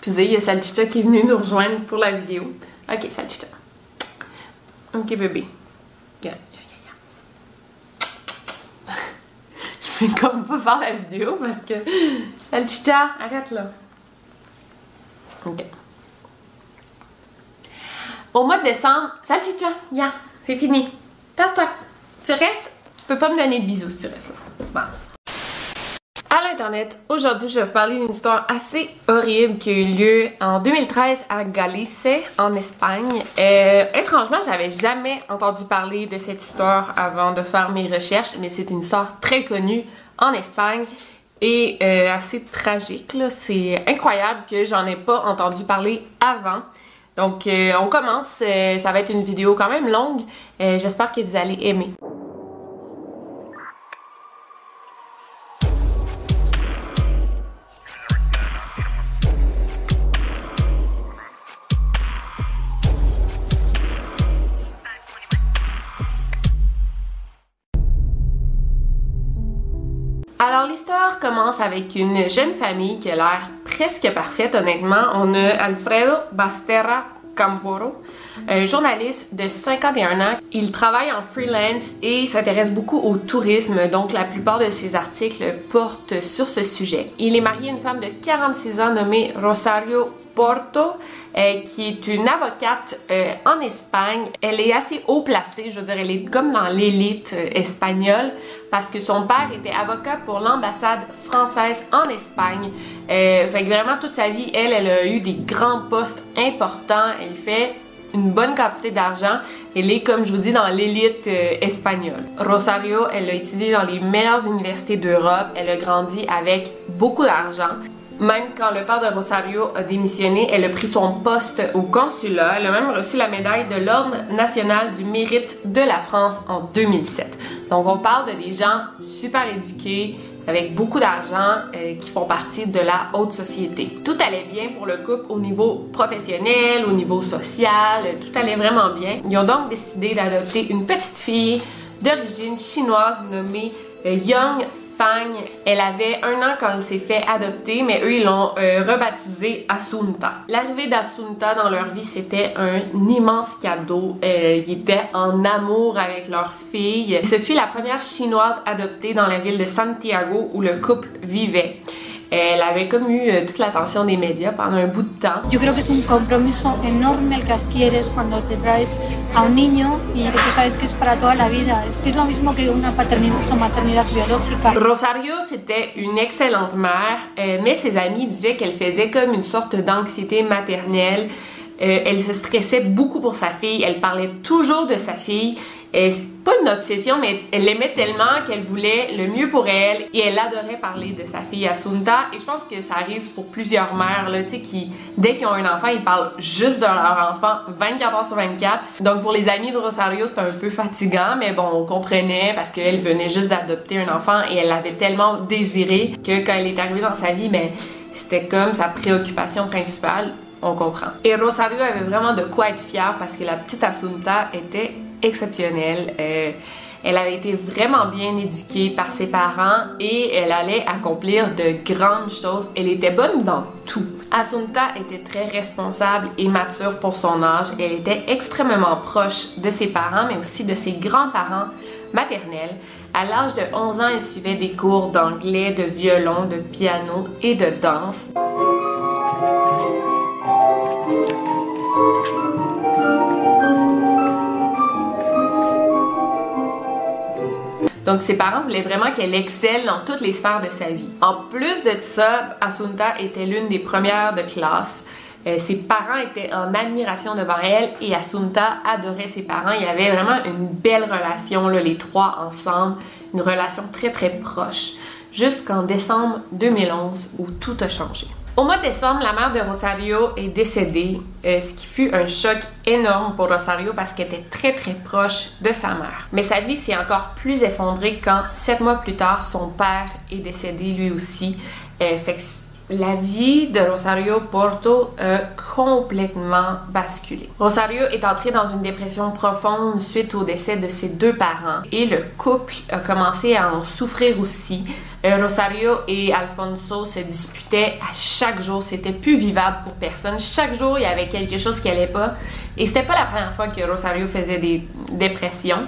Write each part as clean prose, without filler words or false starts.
Excusez, il y a Salchicha qui est venu nous rejoindre pour la vidéo. Ok, Salchicha. Ok, bébé. Viens. Je vais comme pas faire la vidéo parce que... Salchicha, arrête là. Ok. Au mois de décembre, Salchicha, viens, c'est fini. Tasse-toi. Tu restes, tu peux pas me donner de bisous si tu restes là. Bon. À l'internet, aujourd'hui je vais vous parler d'une histoire assez horrible qui a eu lieu en 2013 à Galice, en Espagne. Étrangement, j'avais jamais entendu parler de cette histoire avant de faire mes recherches, mais c'est une histoire très connue en Espagne et assez tragique. C'est incroyable que j'en ai pas entendu parler avant. Donc on commence, ça va être une vidéo quand même longue, j'espère que vous allez aimer. Alors l'histoire commence avec une jeune famille qui a l'air presque parfaite honnêtement. On a Alfredo Basterra Camporo, un journaliste de 51 ans. Il travaille en freelance et s'intéresse beaucoup au tourisme, donc la plupart de ses articles portent sur ce sujet. Il est marié à une femme de 46 ans nommée Rosario Porto, qui est une avocate en Espagne. Elle est assez haut placée, je veux dire, elle est comme dans l'élite espagnole parce que son père était avocat pour l'ambassade française en Espagne. Fait que vraiment toute sa vie, elle a eu des grands postes importants. Elle fait une bonne quantité d'argent. Elle est, comme je vous dis, dans l'élite espagnole. Rosario, elle a étudié dans les meilleures universités d'Europe. Elle a grandi avec beaucoup d'argent. Même quand le père de Rosario a démissionné, elle a pris son poste au consulat. Elle a même reçu la médaille de l'Ordre national du mérite de la France en 2007. Donc on parle de des gens super éduqués, avec beaucoup d'argent, qui font partie de la haute société. Tout allait bien pour le couple au niveau professionnel, au niveau social, tout allait vraiment bien. Ils ont donc décidé d'adopter une petite fille d'origine chinoise nommée Young Fang. Elle avait 1 an quand elle s'est fait adopter, mais eux ils l'ont rebaptisée Assunta. L'arrivée d'Assunta dans leur vie, c'était un immense cadeau. Ils étaient en amour avec leur fille. Ce fut la première chinoise adoptée dans la ville de Santiago où le couple vivait. Elle avait comme eu toute l'attention des médias pendant un bout de temps. Yo creo que es un compromiso enorme el que adquieres cuando te traes a un niño y que tú sabes que es para toda la vida. Es que es lo mismo que una paternidad o maternidad biológica. Rosario, c'était une excellente mère, mais ses amis disaient qu'elle faisait comme une sorte d'anxiété maternelle. Elle se stressait beaucoup pour sa fille, elle parlait toujours de sa fille. C'est pas une obsession, mais elle l'aimait tellement qu'elle voulait le mieux pour elle et elle adorait parler de sa fille Assunta. Et je pense que ça arrive pour plusieurs mères, là, tu sais, qui, dès qu'ils ont un enfant, ils parlent juste de leur enfant 24 heures sur 24. Donc pour les amis de Rosario, c'était un peu fatigant, mais bon, on comprenait parce qu'elle venait juste d'adopter un enfant et elle l'avait tellement désiré que quand elle est arrivée dans sa vie, ben, c'était comme sa préoccupation principale. On comprend. Et Rosario avait vraiment de quoi être fière parce que la petite Assunta était exceptionnelle. Elle avait été vraiment bien éduquée par ses parents et elle allait accomplir de grandes choses. Elle était bonne dans tout. Assunta était très responsable et mature pour son âge. Elle était extrêmement proche de ses parents, mais aussi de ses grands-parents maternels. À l'âge de 11 ans, elle suivait des cours d'anglais, de violon, de piano et de danse. Donc ses parents voulaient vraiment qu'elle excelle dans toutes les sphères de sa vie. En plus de ça, Assunta était l'une des premières de classe. Ses parents étaient en admiration devant elle et Assunta adorait ses parents. Il y avait vraiment une belle relation, là, les trois ensemble, une relation très très proche. Jusqu'en décembre 2011 où tout a changé. Au mois de décembre, la mère de Rosario est décédée, ce qui fut un choc énorme pour Rosario parce qu'elle était très très proche de sa mère. Mais sa vie s'est encore plus effondrée quand 7 mois plus tard, son père est décédé lui aussi. Fait que la vie de Rosario Porto a complètement basculé. Rosario est entrée dans une dépression profonde suite au décès de ses deux parents et le couple a commencé à en souffrir aussi. Rosario et Alfonso se disputaient à chaque jour, c'était plus vivable pour personne. Chaque jour, il y avait quelque chose qui allait pas et c'était pas la première fois que Rosario faisait des dépressions.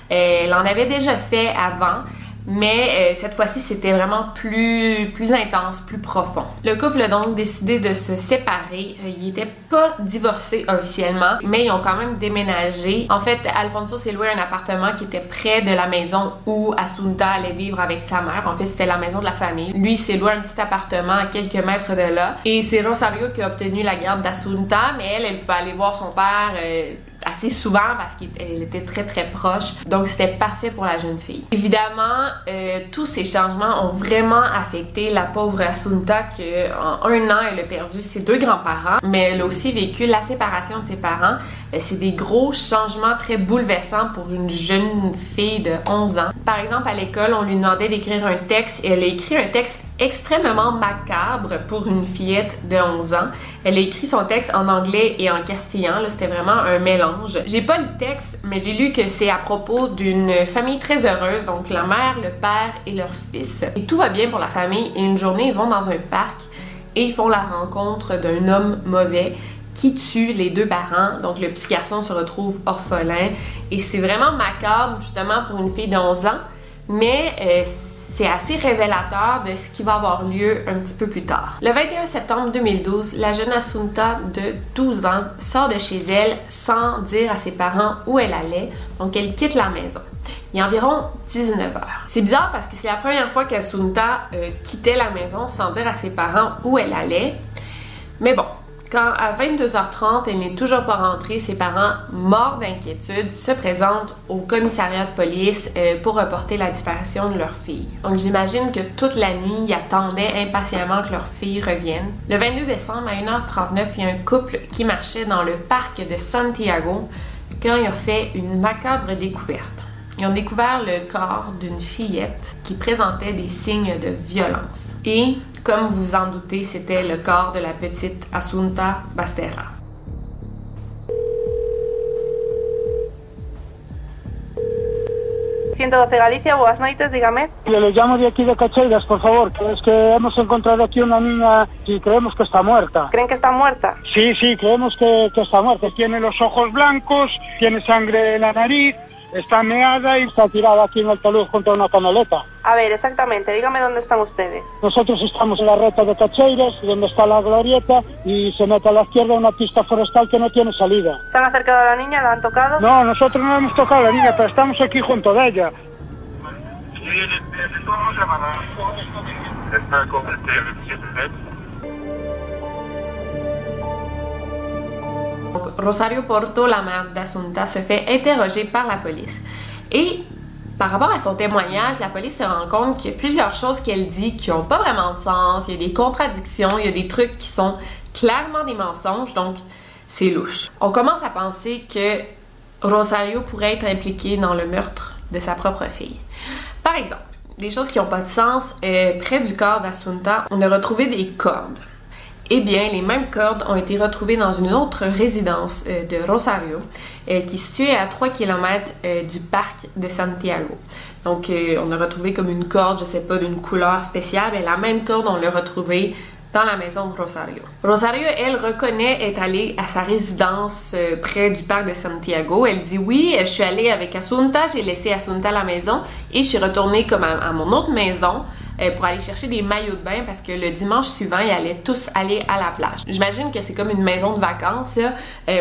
Elle en avait déjà fait avant, mais cette fois-ci, c'était vraiment plus intense, plus profond. Le couple a donc décidé de se séparer. Ils n'étaient pas divorcés officiellement, mais ils ont quand même déménagé. En fait, Alfonso s'est loué un appartement qui était près de la maison où Assunta allait vivre avec sa mère. En fait, c'était la maison de la famille. Lui, il s'est loué un petit appartement à quelques mètres de là. Et c'est Rosario qui a obtenu la garde d'Assunta, mais elle pouvait aller voir son père assez souvent parce qu'elle était très proche. Donc c'était parfait pour la jeune fille. Évidemment, tous ces changements ont vraiment affecté la pauvre Assunta qui en un an elle a perdu ses deux grands-parents, mais elle a aussi vécu la séparation de ses parents. C'est des gros changements très bouleversants pour une jeune fille de 11 ans. Par exemple, à l'école, on lui demandait d'écrire un texte et elle a écrit un texte extrêmement macabre pour une fillette de 11 ans. Elle a écrit son texte en anglais et en castillan. C'était vraiment un mélange. J'ai pas le texte, mais j'ai lu que c'est à propos d'une famille très heureuse, donc la mère, le père et leur fils. Et tout va bien pour la famille et une journée, ils vont dans un parc et ils font la rencontre d'un homme mauvais qui tue les deux parents. Donc le petit garçon se retrouve orphelin et c'est vraiment macabre justement pour une fille de 11 ans, mais c'est assez révélateur de ce qui va avoir lieu un petit peu plus tard. Le 21 septembre 2012, la jeune Assunta de 12 ans sort de chez elle sans dire à ses parents où elle allait, donc elle quitte la maison. Il est environ 19h. C'est bizarre parce que c'est la première fois qu'Assunta quittait la maison sans dire à ses parents où elle allait, mais bon. Quand à 22h30, elle n'est toujours pas rentrée, ses parents, morts d'inquiétude, se présentent au commissariat de police pour reporter la disparition de leur fille. Donc j'imagine que toute la nuit, ils attendaient impatiemment que leur fille revienne. Le 22 décembre, à 1h39, il y a un couple qui marchait dans le parc de Santiago quand ils ont fait une macabre découverte. Ils ont découvert le corps d'une fillette qui présentait des signes de violence. Et, comme vous en doutez, c'était le corps de la petite Assunta Basterra. Galicia, buenas noites, dígame. Le llamo de aquí de Cacheiras, por favor, que es que hemos encontrado aquí una niña y creemos que está muerta. ¿Creen que está muerta? Sí, creemos que está muerta. Tiene los ojos blancos, tiene sangre en la nariz, está meada y está tirada aquí en el talud junto a una canaleta. A ver, exactamente, dígame dónde están ustedes. Nosotros estamos en la reta de Cacheiras, donde está la glorieta, y se mete a la izquierda una pista forestal que no tiene salida. ¿Se han acercado a la niña? ¿La han tocado? No, nosotros no hemos tocado a la niña, pero estamos aquí junto de ella. ¿Cómo se llama? Está con el Donc, Rosario Porto, la mère d'Assunta, se fait interroger par la police. Et par rapport à son témoignage, la police se rend compte qu'il y a plusieurs choses qu'elle dit qui n'ont pas vraiment de sens, il y a des contradictions, il y a des trucs qui sont clairement des mensonges, donc c'est louche. On commence à penser que Rosario pourrait être impliquée dans le meurtre de sa propre fille. Par exemple, des choses qui n'ont pas de sens, près du corps d'Assunta, on a retrouvé des cordes. Eh bien, les mêmes cordes ont été retrouvées dans une autre résidence de Rosario, qui est située à 3 km du parc de Santiago. Donc, on a retrouvé comme une corde, je sais pas, d'une couleur spéciale, mais la même corde, on l'a retrouvée dans la maison de Rosario. Rosario, elle, reconnaît être allée à sa résidence près du parc de Santiago. Elle dit oui, je suis allée avec Assunta, j'ai laissé Assunta à la maison et je suis retournée comme à mon autre maison pour aller chercher des maillots de bain parce que le dimanche suivant, ils allaient tous aller à la plage. J'imagine que c'est comme une maison de vacances là,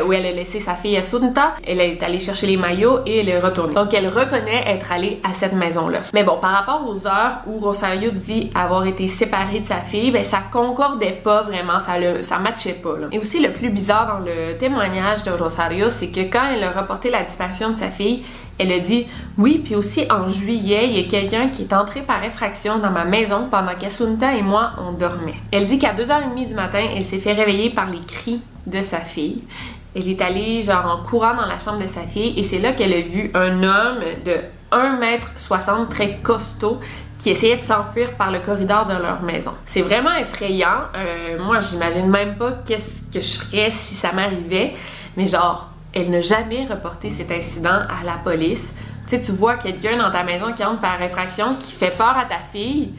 où elle a laissé sa fille Assunta, elle est allée chercher les maillots et elle est retournée. Donc elle reconnaît être allée à cette maison-là. Mais bon, par rapport aux heures où Rosario dit avoir été séparée de sa fille, ben ça concordait pas vraiment, ça matchait pas. Là. Et aussi le plus bizarre dans le témoignage de Rosario, c'est que quand elle a reporté la disparition de sa fille, elle a dit « Oui, puis aussi en juillet, il y a quelqu'un qui est entré par effraction dans ma maison pendant qu'Assunta et moi, on dormait. » Elle dit qu'à 2h30 du matin, elle s'est fait réveiller par les cris de sa fille. Elle est allée genre en courant dans la chambre de sa fille et c'est là qu'elle a vu un homme de 1,60 m très costaud qui essayaient de s'enfuir par le corridor de leur maison. C'est vraiment effrayant. Moi, j'imagine même pas qu'est-ce que je ferais si ça m'arrivait, mais genre, elle n'a jamais reporté cet incident à la police. Tu sais, tu vois quelqu'un dans ta maison qui entre par infraction, qui fait peur à ta fille,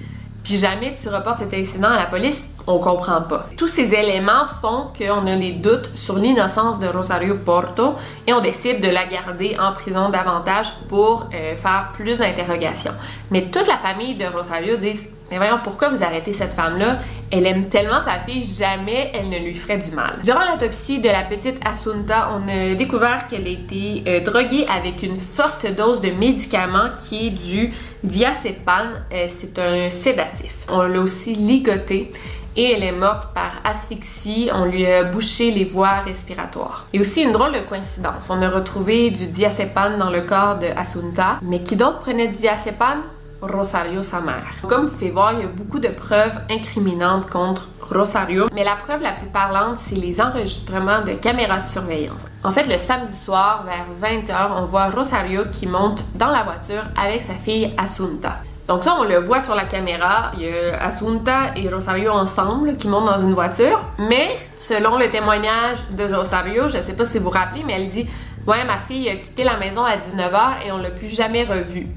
puis jamais tu reportes cet incident à la police, on comprend pas. Tous ces éléments font qu'on a des doutes sur l'innocence de Rosario Porto et on décide de la garder en prison davantage pour faire plus d'interrogations. Mais toute la famille de Rosario dit « Mais voyons, pourquoi vous arrêtez cette femme-là? Elle aime tellement sa fille, jamais elle ne lui ferait du mal. » Durant l'autopsie de la petite Assunta, on a découvert qu'elle a été droguée avec une forte dose de médicament qui est du diazépam. C'est un sédatif. On l'a aussi ligotée et elle est morte par asphyxie. On lui a bouché les voies respiratoires. Et aussi une drôle de coïncidence. On a retrouvé du diazépam dans le corps de Assunta, mais qui d'autre prenait du diazépam? Rosario, sa mère. Comme vous pouvez voir, il y a beaucoup de preuves incriminantes contre Rosario, mais la preuve la plus parlante, c'est les enregistrements de caméras de surveillance. En fait, le samedi soir, vers 20h, on voit Rosario qui monte dans la voiture avec sa fille Assunta. Donc ça, on le voit sur la caméra, il y a Assunta et Rosario ensemble qui montent dans une voiture, mais selon le témoignage de Rosario, je sais pas si vous vous rappelez, mais elle dit « Ouais, ma fille a quitté la maison à 19h et on l'a plus jamais revue. »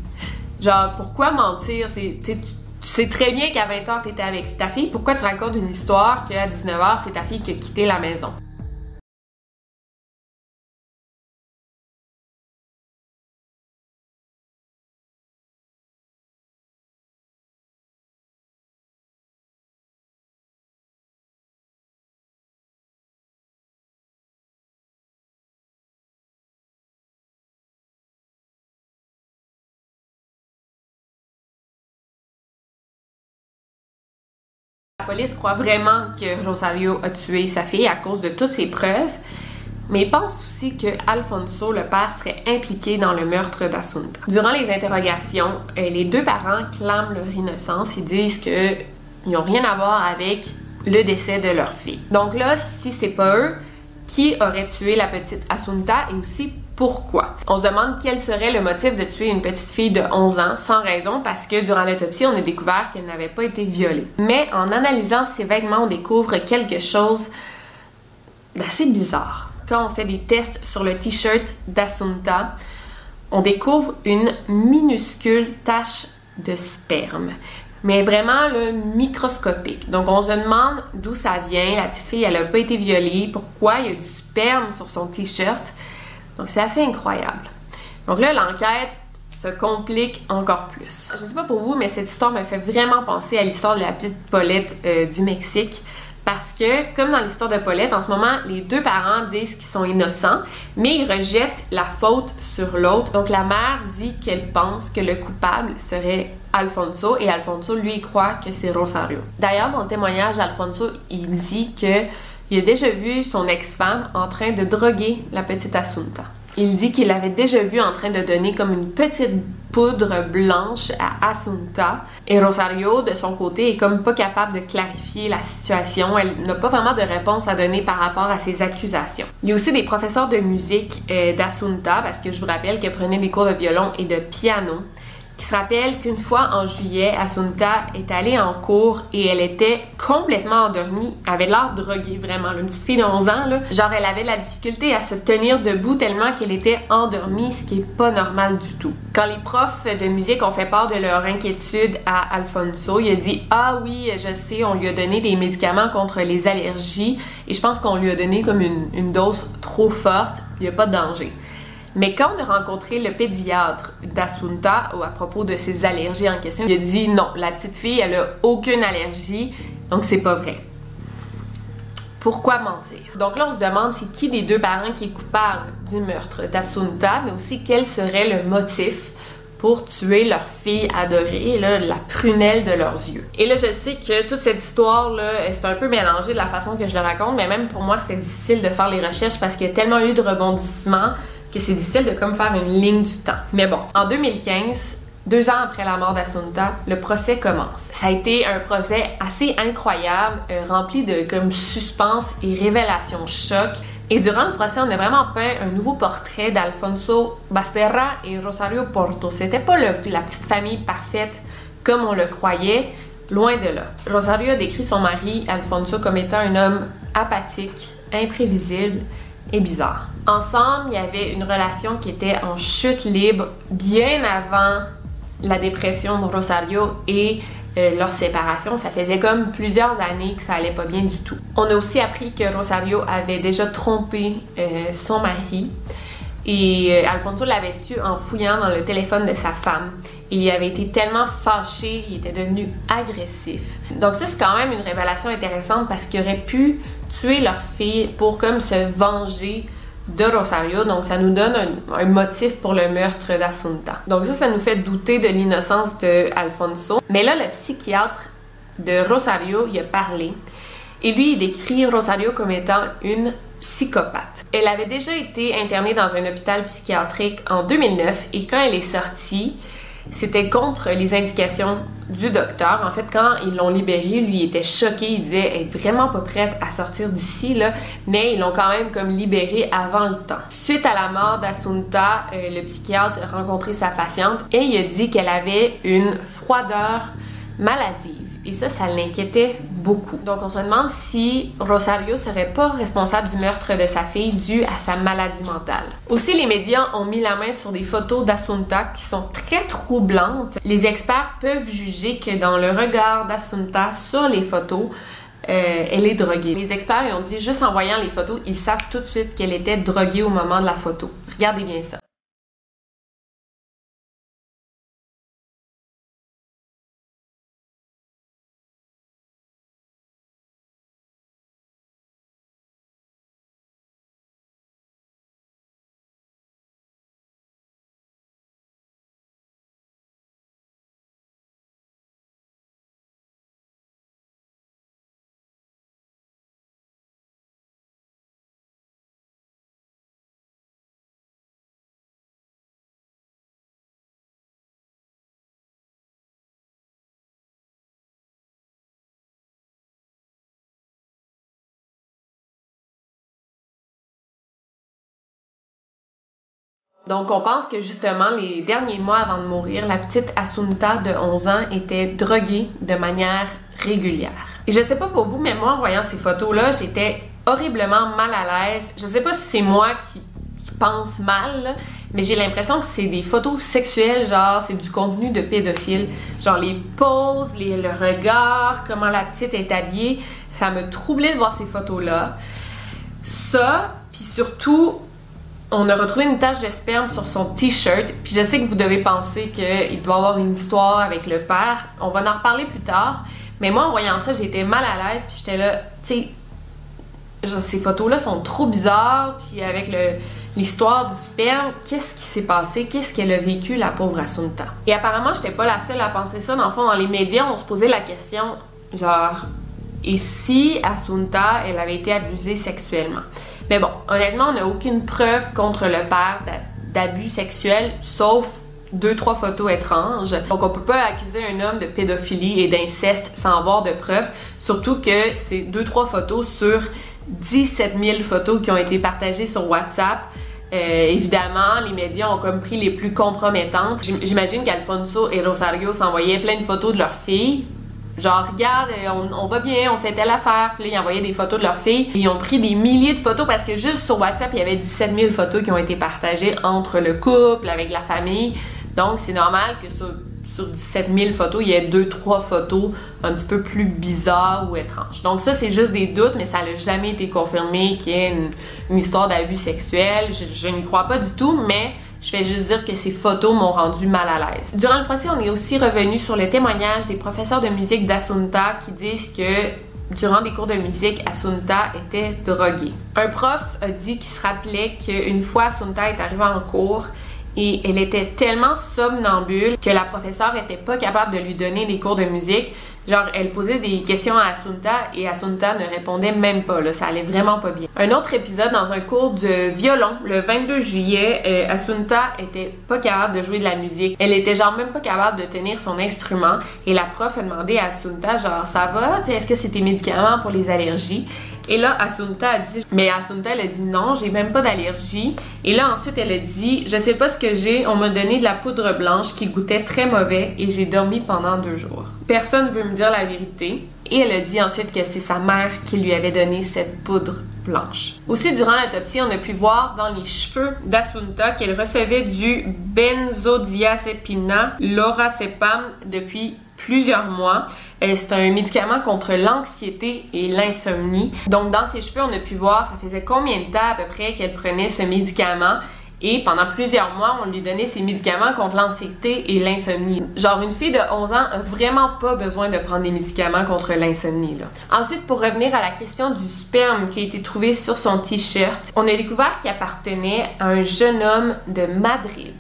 Genre, pourquoi mentir? Tu sais très bien qu'à 20h, t'étais avec ta fille. Pourquoi tu racontes une histoire qu'à 19h, c'est ta fille qui a quitté la maison? La police croit vraiment que Rosario a tué sa fille à cause de toutes ces preuves, mais il pense aussi que Alfonso, le père, serait impliqué dans le meurtre d'Assunta. Durant les interrogations, les deux parents clament leur innocence. Ils disent qu'ils n'ont rien à voir avec le décès de leur fille. Donc là, si c'est pas eux, qui aurait tué la petite Assunta et aussi pourquoi? On se demande quel serait le motif de tuer une petite fille de 11 ans sans raison parce que durant l'autopsie, on a découvert qu'elle n'avait pas été violée. Mais en analysant ses vêtements, on découvre quelque chose d'assez bizarre. Quand on fait des tests sur le t-shirt d'Assunta, on découvre une minuscule tache de sperme. Mais vraiment là, microscopique. Donc on se demande d'où ça vient. La petite fille, elle n'a pas été violée. Pourquoi il y a du sperme sur son t-shirt? Donc c'est assez incroyable. Donc là, l'enquête se complique encore plus. Je sais pas pour vous, mais cette histoire me fait vraiment penser à l'histoire de la petite Paulette du Mexique. Parce que, comme dans l'histoire de Paulette, en ce moment, les deux parents disent qu'ils sont innocents, mais ils rejettent la faute sur l'autre. Donc la mère dit qu'elle pense que le coupable serait Alfonso, et Alfonso, lui, il croit que c'est Rosario. D'ailleurs, dans le témoignage, Alfonso, il dit qu'il a déjà vu son ex-femme en train de droguer la petite Assunta. Il dit qu'il l'avait déjà vue en train de donner comme une petite poudre blanche à Assunta. Et Rosario, de son côté, est comme pas capable de clarifier la situation. Elle n'a pas vraiment de réponse à donner par rapport à ces accusations. Il y a aussi des professeurs de musique d'Assunta, parce que je vous rappelle qu'elle prenait des cours de violon et de piano, qui se rappelle qu'une fois en juillet, Assunta est allée en cours et elle était complètement endormie. Elle avait l'air droguée, vraiment. Une petite fille de 11 ans, là. Genre, elle avait la difficulté à se tenir debout tellement qu'elle était endormie, ce qui est pas normal du tout. Quand les profs de musique ont fait part de leur inquiétude à Alfonso, il a dit « Ah oui, je sais, on lui a donné des médicaments contre les allergies et je pense qu'on lui a donné comme une dose trop forte, il n'y a pas de danger. » Mais quand on a rencontré le pédiatre d'Assunta à propos de ses allergies en question, il a dit non, la petite fille, elle a aucune allergie, donc c'est pas vrai. Pourquoi mentir? Donc là, on se demande c'est qui des deux parents qui est coupable du meurtre d'Assunta, mais aussi quel serait le motif pour tuer leur fille adorée, là, la prunelle de leurs yeux. Et là, je sais que toute cette histoire-là, c'est un peu mélangé de la façon que je le raconte, mais même pour moi, c'était difficile de faire les recherches parce qu'il y a tellement eu de rebondissements que c'est difficile de comme faire une ligne du temps. Mais bon, en 2015, 2 ans après la mort d'Assunta, le procès commence. Ça a été un procès assez incroyable, rempli de comme suspense et révélations choc. Et durant le procès, on a vraiment peint un nouveau portrait d'Alfonso Basterra et Rosario Porto. C'était pas la petite famille parfaite comme on le croyait, loin de là. Rosario a décrit son mari, Alfonso, comme étant un homme apathique, imprévisible et bizarre. Ensemble, il y avait une relation qui était en chute libre bien avant la dépression de Rosario et leur séparation. Ça faisait comme plusieurs années que ça allait pas bien du tout. On a aussi appris que Rosario avait déjà trompé son mari et Alfonso l'avait su en fouillant dans le téléphone de sa femme. Et il avait été tellement fâché, il était devenu agressif. Donc ça, c'est quand même une révélation intéressante parce qu'il aurait pu tuer leur fille pour comme se venger de Rosario. Donc ça nous donne un motif pour le meurtre d'Assunta. Donc ça nous fait douter de l'innocence de Alfonso. Mais là, le psychiatre de Rosario, il a parlé. Et lui, il décrit Rosario comme étant une psychopathe. Elle avait déjà été internée dans un hôpital psychiatrique en 2009 et quand elle est sortie, c'était contre les indications du docteur. En fait, quand ils l'ont libérée, lui, il était choqué. Il disait « Elle est vraiment pas prête à sortir d'ici, là. » Mais ils l'ont quand même comme libérée avant le temps. Suite à la mort d'Assunta, le psychiatre a rencontré sa patiente et il a dit qu'elle avait une froideur maladive. Et ça l'inquiétait beaucoup. Donc on se demande si Rosario serait pas responsable du meurtre de sa fille dû à sa maladie mentale. Aussi, les médias ont mis la main sur des photos d'Assunta qui sont très troublantes. Les experts peuvent juger que dans le regard d'Assunta sur les photos, elle est droguée. Les experts ils ont dit juste en voyant les photos, ils savent tout de suite qu'elle était droguée au moment de la photo. Regardez bien ça. Donc, on pense que justement, les derniers mois avant de mourir, la petite Assunta de 11 ans était droguée de manière régulière. Et je sais pas pour vous, mais moi, en voyant ces photos-là, j'étais horriblement mal à l'aise. Je sais pas si c'est moi qui pense mal, là, mais j'ai l'impression que c'est des photos sexuelles, genre c'est du contenu de pédophile. Genre les poses, le regard, comment la petite est habillée, ça me troublait de voir ces photos-là. Ça, puis surtout, on a retrouvé une tache de sperme sur son t-shirt, puis je sais que vous devez penser qu'il doit avoir une histoire avec le père. On va en reparler plus tard, mais moi, en voyant ça, j'étais mal à l'aise, puis j'étais là, tu sais, ces photos-là sont trop bizarres, puis avec l'histoire du sperme, qu'est-ce qui s'est passé? Qu'est-ce qu'elle a vécu, la pauvre Assunta? Et apparemment, j'étais pas la seule à penser ça. Dans le fond, dans les médias, on se posait la question, genre, et si Assunta, elle avait été abusée sexuellement? Mais bon, honnêtement, on n'a aucune preuve contre le père d'abus sexuel, sauf 2-3 photos étranges. Donc on peut pas accuser un homme de pédophilie et d'inceste sans avoir de preuves, surtout que c'est 2-3 photos sur 17 000 photos qui ont été partagées sur WhatsApp. Évidemment, les médias ont comme pris les plus compromettantes. J'imagine qu'Alfonso et Rosario s'envoyaient plein de photos de leurs filles. Genre, regarde, on va bien, on fait telle affaire. Puis là, ils envoyaient des photos de leurs filles. Ils ont pris des milliers de photos parce que juste sur WhatsApp, il y avait 17 000 photos qui ont été partagées entre le couple, avec la famille. Donc, c'est normal que sur 17 000 photos, il y ait 2-3 photos un petit peu plus bizarres ou étranges. Donc ça, c'est juste des doutes, mais ça n'a jamais été confirmé qu'il y ait une histoire d'abus sexuel. Je n'y crois pas du tout, mais je vais juste dire que ces photos m'ont rendu mal à l'aise. Durant le procès, on est aussi revenu sur le témoignage des professeurs de musique d'Assunta qui disent que durant des cours de musique, Assunta était droguée. Un prof a dit qu'il se rappelait qu'une fois Assunta est arrivée en cours, et elle était tellement somnambule que la professeure n'était pas capable de lui donner des cours de musique. Genre, elle posait des questions à Assunta et Assunta ne répondait même pas, là, ça allait vraiment pas bien. Un autre épisode dans un cours de violon, le 22 juillet, Assunta était pas capable de jouer de la musique. Elle était genre même pas capable de tenir son instrument et la prof a demandé à Assunta genre, ça va? Est-ce que c'est tes médicaments pour les allergies? Et là, Assunta a dit, mais Assunta, elle a dit non, j'ai même pas d'allergie. Et là, ensuite, elle a dit, je sais pas ce que j'ai, on m'a donné de la poudre blanche qui goûtait très mauvais et j'ai dormi pendant 2 jours. Personne veut me dire la vérité. Et elle a dit ensuite que c'est sa mère qui lui avait donné cette poudre blanche. Aussi, durant l'autopsie, on a pu voir dans les cheveux d'Assunta qu'elle recevait du benzodiazépina lorazepam depuis plusieurs mois. C'est un médicament contre l'anxiété et l'insomnie. Donc, dans ses cheveux, on a pu voir, ça faisait combien de temps à peu près qu'elle prenait ce médicament. Et pendant plusieurs mois, on lui donnait ces médicaments contre l'anxiété et l'insomnie. Genre, une fille de 11 ans a vraiment pas besoin de prendre des médicaments contre l'insomnie, là. Ensuite, pour revenir à la question du sperme qui a été trouvé sur son t-shirt, on a découvert qu'il appartenait à un jeune homme de Madrid.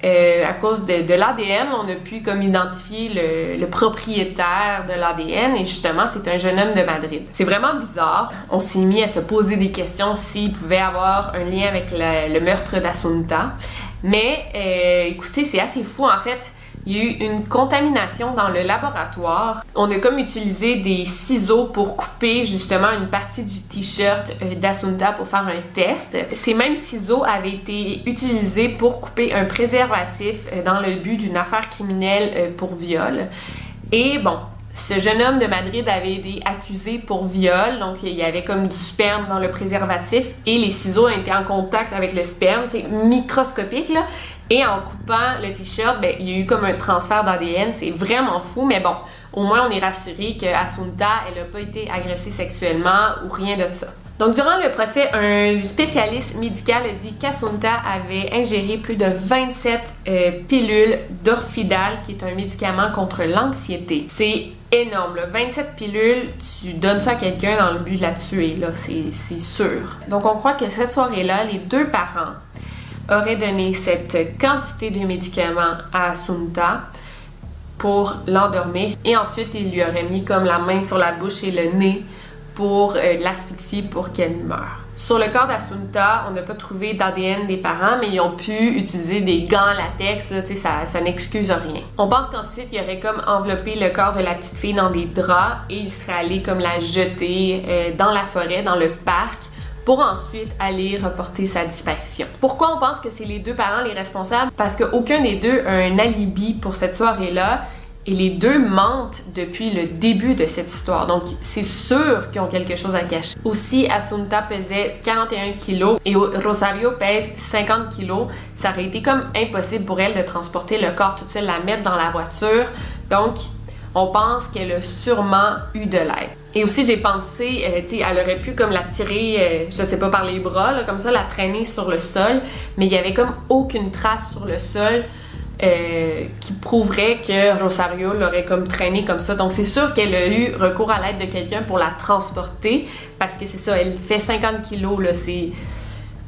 À cause de l'ADN, on a pu comme identifier le propriétaire de l'ADN et justement, c'est un jeune homme de Madrid. C'est vraiment bizarre. On s'est mis à se poser des questions s'il pouvait avoir un lien avec le meurtre d'Assunta. Mais écoutez, c'est assez fou en fait. Il y a eu une contamination dans le laboratoire. On a comme utilisé des ciseaux pour couper justement une partie du t-shirt d'Assunta pour faire un test. Ces mêmes ciseaux avaient été utilisés pour couper un préservatif dans le but d'une affaire criminelle pour viol. Et bon, ce jeune homme de Madrid avait été accusé pour viol, donc il y avait comme du sperme dans le préservatif et les ciseaux étaient en contact avec le sperme, c'est microscopique là. Et en coupant le t-shirt, ben, il y a eu comme un transfert d'ADN, c'est vraiment fou, mais bon, au moins on est rassuré qu'Assunta, elle n'a pas été agressée sexuellement ou rien de ça. Donc, durant le procès, un spécialiste médical a dit qu'Assunta avait ingéré plus de 27 pilules d'Orfidal, qui est un médicament contre l'anxiété. C'est énorme, là. 27 pilules, tu donnes ça à quelqu'un dans le but de la tuer, là, c'est sûr. Donc, on croit que cette soirée-là, les 2 parents auraient donné cette quantité de médicaments à Assunta pour l'endormir et ensuite, ils lui auraient mis comme la main sur la bouche et le nez pour l'asphyxie pour qu'elle meure. Sur le corps d'Assunta, on n'a pas trouvé d'ADN des parents, mais ils ont pu utiliser des gants latex, là, ça n'excuse rien. On pense qu'ensuite, il aurait comme enveloppé le corps de la petite fille dans des draps et il serait allé comme la jeter dans la forêt, dans le parc, pour ensuite aller reporter sa disparition. Pourquoi on pense que c'est les 2 parents les responsables? Parce qu'aucun des deux a un alibi pour cette soirée-là. Et les 2 mentent depuis le début de cette histoire. Donc, c'est sûr qu'ils ont quelque chose à cacher. Aussi, Assunta pesait 41 kilos et Rosario pèse 50 kilos. Ça aurait été comme impossible pour elle de transporter le corps toute seule, la mettre dans la voiture. Donc, on pense qu'elle a sûrement eu de l'aide. Et aussi, j'ai pensé, tu sais, elle aurait pu comme la tirer, je sais pas, par les bras, là, comme ça, la traîner sur le sol. Mais il y avait comme aucune trace sur le sol qui prouverait que Rosario l'aurait comme traîné comme ça. Donc c'est sûr qu'elle a eu recours à l'aide de quelqu'un pour la transporter parce que c'est ça, elle fait 50 kilos là, c'est...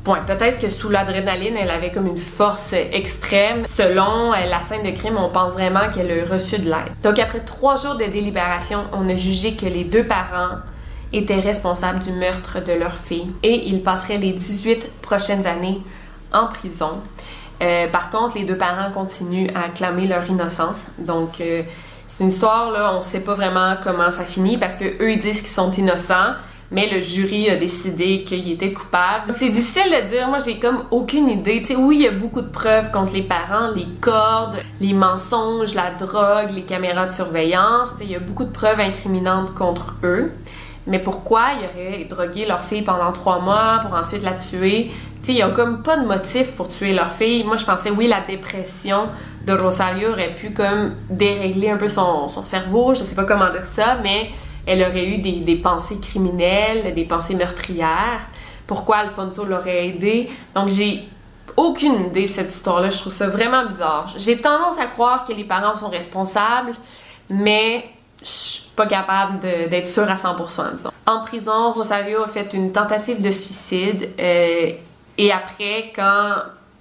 Bon, peut-être que sous l'adrénaline, elle avait comme une force extrême. Selon la scène de crime, on pense vraiment qu'elle a reçu de l'aide. Donc après 3 jours de délibération, on a jugé que les 2 parents étaient responsables du meurtre de leur fille et ils passeraient les 18 prochaines années en prison. Par contre, les 2 parents continuent à clamer leur innocence. Donc, c'est une histoire, là, on ne sait pas vraiment comment ça finit parce qu'eux, ils disent qu'ils sont innocents, mais le jury a décidé qu'ils étaient coupables. C'est difficile de dire, moi, j'ai comme aucune idée. Tu sais, oui, il y a beaucoup de preuves contre les parents, les cordes, les mensonges, la drogue, les caméras de surveillance. Tu sais, il y a beaucoup de preuves incriminantes contre eux. Mais pourquoi ils auraient drogué leur fille pendant 3 mois pour ensuite la tuer? Tu sais, il n'y a comme pas de motif pour tuer leur fille. Moi, je pensais, oui, la dépression de Rosario aurait pu comme dérégler un peu son cerveau. Je sais pas comment dire ça, mais elle aurait eu des pensées criminelles, des pensées meurtrières. Pourquoi Alfonso l'aurait aidé? Donc, j'ai aucune idée de cette histoire-là. Je trouve ça vraiment bizarre. J'ai tendance à croire que les parents sont responsables, mais je suis pas capable d'être sûre à 100%, disons. En prison, Rosario a fait une tentative de suicide et après, quand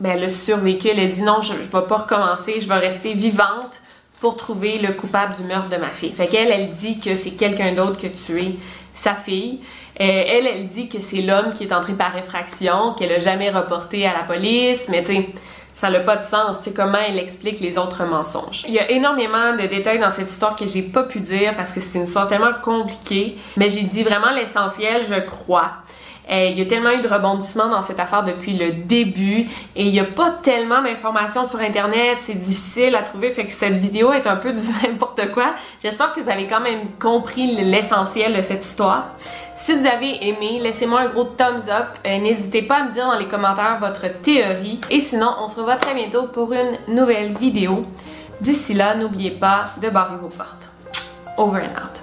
elle a survécu, elle a dit non, je vais pas recommencer, je vais rester vivante pour trouver le coupable du meurtre de ma fille. Fait qu'elle, elle dit que c'est quelqu'un d'autre qui a tué sa fille. Elle dit que c'est l'homme qui est entré par effraction, qu'elle a jamais reporté à la police, mais tu sais, ça n'a pas de sens, tu sais, comment elle explique les autres mensonges. Il y a énormément de détails dans cette histoire que j'ai pas pu dire parce que c'est une histoire tellement compliquée, mais j'ai dit vraiment l'essentiel, je crois. Il y a tellement eu de rebondissements dans cette affaire depuis le début et il n'y a pas tellement d'informations sur internet, c'est difficile à trouver, fait que cette vidéo est un peu du n'importe quoi. J'espère que vous avez quand même compris l'essentiel de cette histoire. Si vous avez aimé, laissez-moi un gros thumbs up, n'hésitez pas à me dire dans les commentaires votre théorie et sinon on se revoit très bientôt pour une nouvelle vidéo. D'ici là, n'oubliez pas de barrer vos portes. Over and out.